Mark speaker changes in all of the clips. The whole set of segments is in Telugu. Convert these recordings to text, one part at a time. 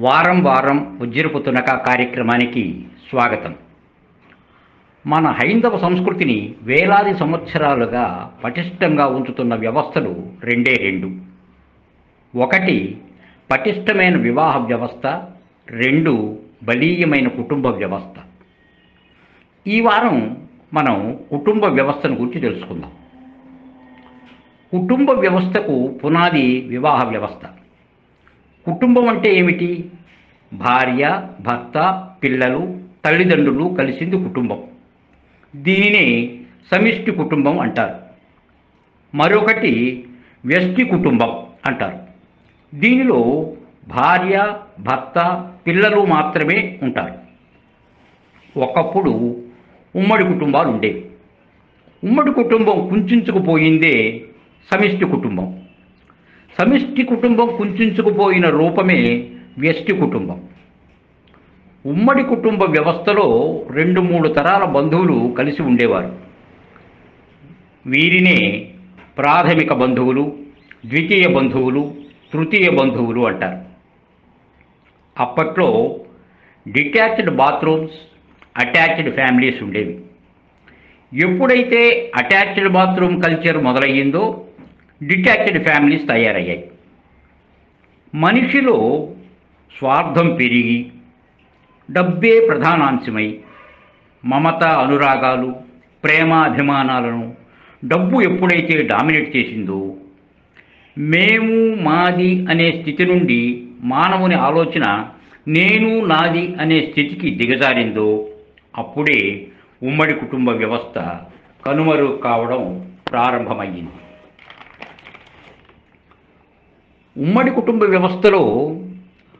Speaker 1: వారం వారం ఉజ్జరపు తునక కార్యక్రమానికి స్వాగతం. మన హైందవ సంస్కృతిని వేలాది సంవత్సరాలుగా పటిష్టంగా ఉంచుతున్న వ్యవస్థలు రెండు. ఒకటి పటిష్టమైన వివాహ వ్యవస్థ, రెండు బలీయమైన కుటుంబ వ్యవస్థ. ఈ వారం మనం కుటుంబ వ్యవస్థను గురించి తెలుసుకుందాం. కుటుంబ వ్యవస్థకు పునాది వివాహ వ్యవస్థ. కుటుంబం అంటే ఏమిటి? భార్య, భర్త, పిల్లలు, తల్లిదండ్రులు కలిసింది కుటుంబం. దీనినే సమిష్టి కుటుంబం అంటారు. మరొకటి వ్యష్టి కుటుంబం అంటారు. దీనిలో భార్య, భర్త, పిల్లలు మాత్రమే ఉంటారు. ఒకప్పుడు ఉమ్మడి కుటుంబాలు ఉండేవి. ఉమ్మడి కుటుంబం కుంచుకుపోయిందే సమిష్టి కుటుంబం. సమిష్టి కుటుంబం కుంచుకుపోయిన రూపమే వ్యష్టి కుటుంబం. ఉమ్మడి కుటుంబ వ్యవస్థలో 2-3 తరాల బంధువులు కలిసి ఉండేవారు. వీరినే ప్రాథమిక బంధువులు, ద్వితీయ బంధువులు, తృతీయ బంధువులు అంటారు. అప్పట్లో డిటాచ్డ్ బాత్రూమ్స్, అటాచ్డ్ ఫ్యామిలీస్ ఉండేవి. ఎప్పుడైతే అటాచ్డ్ బాత్రూమ్ కల్చర్ మొదలయ్యిందో డిటాచ్డ్ ఫ్యామిలీస్ తయారయ్యాయి. మనిషిలో స్వార్థం పెరిగి డబ్బే ప్రధానాంశమై మమత, అనురాగాలు, ప్రేమాభిమానాలను డబ్బు ఎప్పుడైతే డామినేట్ చేసిందో, మేము మాది అనే స్థితి నుండి మానవుని ఆలోచన నేను నాది అనే స్థితికి దిగజారిందో అప్పుడే ఉమ్మడి కుటుంబ వ్యవస్థ కనుమరుగు కావడం ప్రారంభమయ్యింది. ఉమ్మడి కుటుంబ వ్యవస్థలో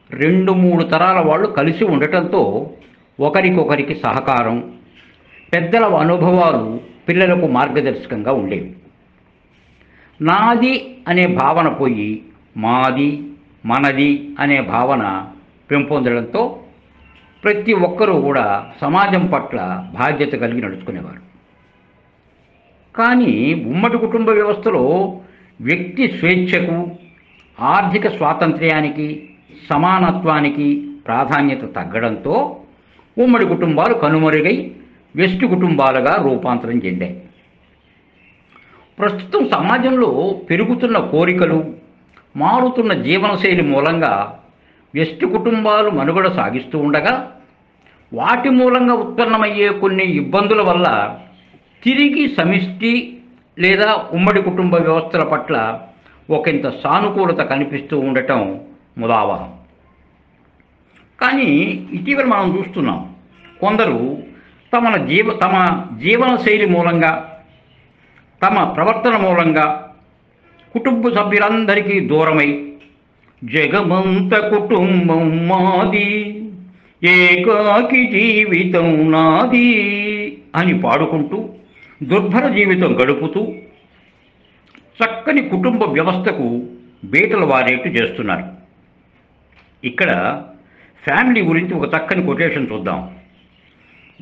Speaker 1: 2-3 తరాల వాళ్ళు కలిసి ఉండటంతో ఒకరికొకరికి సహకారం, పెద్దల అనుభవాలు పిల్లలకు మార్గదర్శకంగా ఉండేవి. నాది అనే భావన పోయి మాది, మనది అనే భావన పెంపొందడంతో ప్రతి ఒక్కరూ కూడా సమాజం పట్ల బాధ్యత కలిగి నడుచుకునేవారు. కానీ ఉమ్మడి కుటుంబ వ్యవస్థలో వ్యక్తి స్వేచ్ఛకు, ఆర్థిక స్వాతంత్ర్యానికి, సమానత్వానికి ప్రాధాన్యత తగ్గడంతో ఉమ్మడి కుటుంబాలు కనుమరుగై వ్యష్టి కుటుంబాలుగా రూపాంతరం చెందాయి. ప్రస్తుతం సమాజంలో పెరుగుతున్న కోరికలు, మారుతున్న జీవనశైలి మూలంగా వ్యష్టి కుటుంబాలు మనుగడ సాగిస్తూ ఉండగా వాటి మూలంగా ఉత్పన్నమయ్యే కొన్ని ఇబ్బందుల వల్ల తిరిగి సమిష్టి లేదా ఉమ్మడి కుటుంబ వ్యవస్థల పట్ల ఒకంత సానుకూలత కనిపిస్తూ ఉండటం ముదావహం. కానీ ఇటీవల మనం చూస్తున్నాం, కొందరు తమ జీవన శైలి మూలంగా, తమ ప్రవర్తన మూలంగా కుటుంబ సభ్యులందరికీ దూరమై జగమంత కుటుంబం మాది, ఏకాకి జీవితం నాది అని పాడుకుంటూ దుర్భర జీవితం గడుపుతూ చక్కని కుటుంబ వ్యవస్థకు బీటలు వారేట్టు చేస్తున్నారు. ఇక్కడ ఫ్యామిలీ గురించి ఒక చక్కని కొటేషన్ చూద్దాం.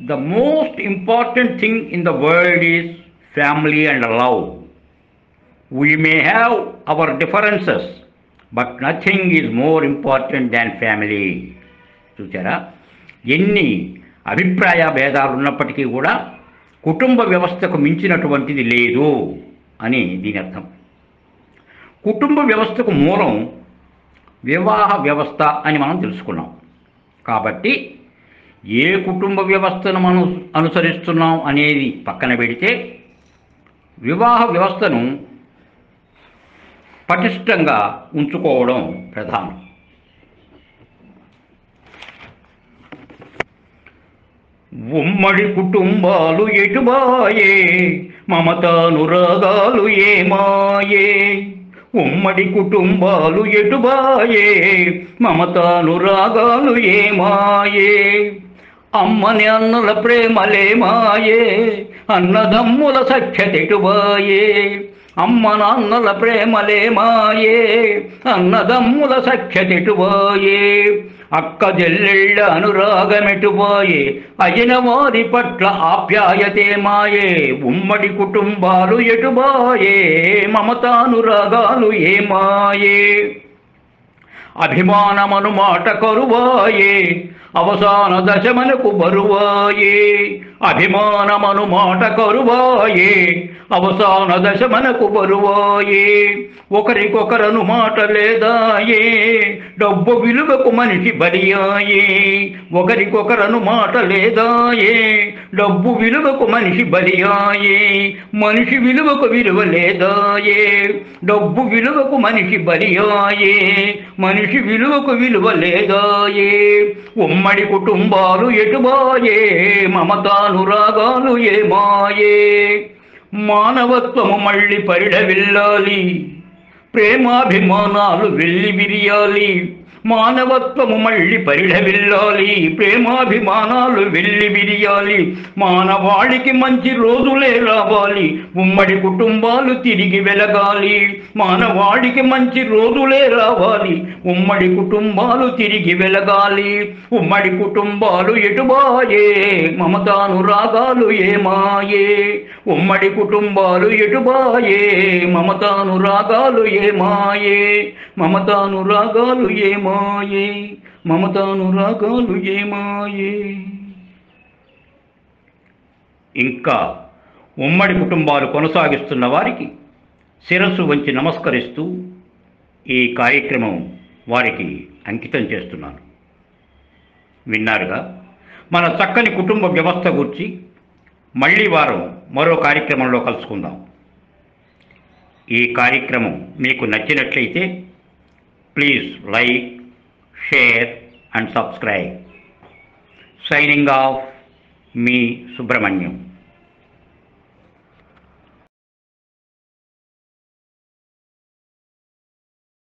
Speaker 1: The most important thing in the world is family and love. We may have our differences but nothing is more important than family. చూసారా, ఎన్ని అభిప్రాయ భేదాలు ఉన్నప్పటికీ కూడా కుటుంబ వ్యవస్థకు మించినటువంటిది లేదు అని దీని అర్థం. కుటుంబ వ్యవస్థకు మూలం వివాహ వ్యవస్థ అని మనం తెలుసుకున్నాం. కాబట్టి ఏ కుటుంబ వ్యవస్థను మనం అనుసరిస్తున్నాం అనేది పక్కన పెడితే వివాహ వ్యవస్థను పటిష్టంగా ఉంచుకోవడం ప్రధానం. ఉమ్మడి కుటుంబాలు ఎటుబాయే, మమతానురాగాలు ఏమాయే. ఉమ్మడి కుటుంబాలు ఎటుబాయే, మమతానురాగాలు ఏమాయే. అమ్మని అన్నల ప్రేమలేమాయే, అన్నదమ్ముల సఖ్యతెటుబాయే. అమ్మ నాన్నల ప్రేమలేమాయే, అన్నదమ్ముల సఖ్యతెటుబాయే. అక్క చెల్లెళ్ళ అనురాగమెటుబాయే, అయిన వారి పట్ల ఆప్యాయతే మాయే. ఉమ్మడి కుటుంబాలు ఎటుబాయే, మమతానురాగాలు ఏమాయే. అభిమానమను మాట కరువాయే అవసాన దశమనకు బరువాయే. అభిమానమను మాట కరువాయే అవసాన దశమనకు బరువాయే. ఒకరికొకరను మాట లేదాయే డబ్బు విలువకు మనిషి బలియాయే. ఒకరికొకరను మాట లేదాయే డబ్బు విలువకు మనిషి బలియాయే. మనిషి విలువకు విలువ లేదాయే డబ్బు విలువకు మనిషి బలియాయే. మనిషి విలువకు విలువ లేదాయే. ఉమ్మడి కుటుంబాలు ఎటుబాయే మమతానురాగాలు ఏమాయే. మానవత్వము మళ్ళీ పరిఢవిల్లాలి ప్రేమాభిమానాలు వెళ్ళి విరియాలి. మానవత్వము మళ్ళీ పరిఢవిల్లాలి ప్రేమాభిమానాలు వెళ్ళి విరియాలి. మానవాళికి మంచి రోజులే రావాలి ఉమ్మడి కుటుంబాలు తిరిగి వెలగాలి. మానవాళికి మంచి రోజులే రావాలి ఉమ్మడి కుటుంబాలు తిరిగి వెలగాలి. ఉమ్మడి కుటుంబాలు ఎటుబాయే మమతానురాగాలు ఏమాయే. ఉమ్మడి కుటుంబాలు ఎటుబాయే మమతానురాగాలు ఏమాయే. మమతానురాగాలు ఏమాయే. మమతానురాగాలు ఏమాయే. ఇంకా ఉమ్మడి కుటుంబాలు కొనసాగిస్తున్న వారికి శిరస్సు వంచి నమస్కరిస్తూ ఈ కార్యక్రమం వారికి అంకితం చేస్తున్నాను. విన్నారుగా మన చక్కని కుటుంబ వ్యవస్థ గురించి. మళ్ళీ వారం మరో కార్యక్రమంలో కలుసుకుందాం. ఈ కార్యక్రమం మీకు నచ్చినట్లయితే please like, share and subscribe. Signing off me Subrahmanyam.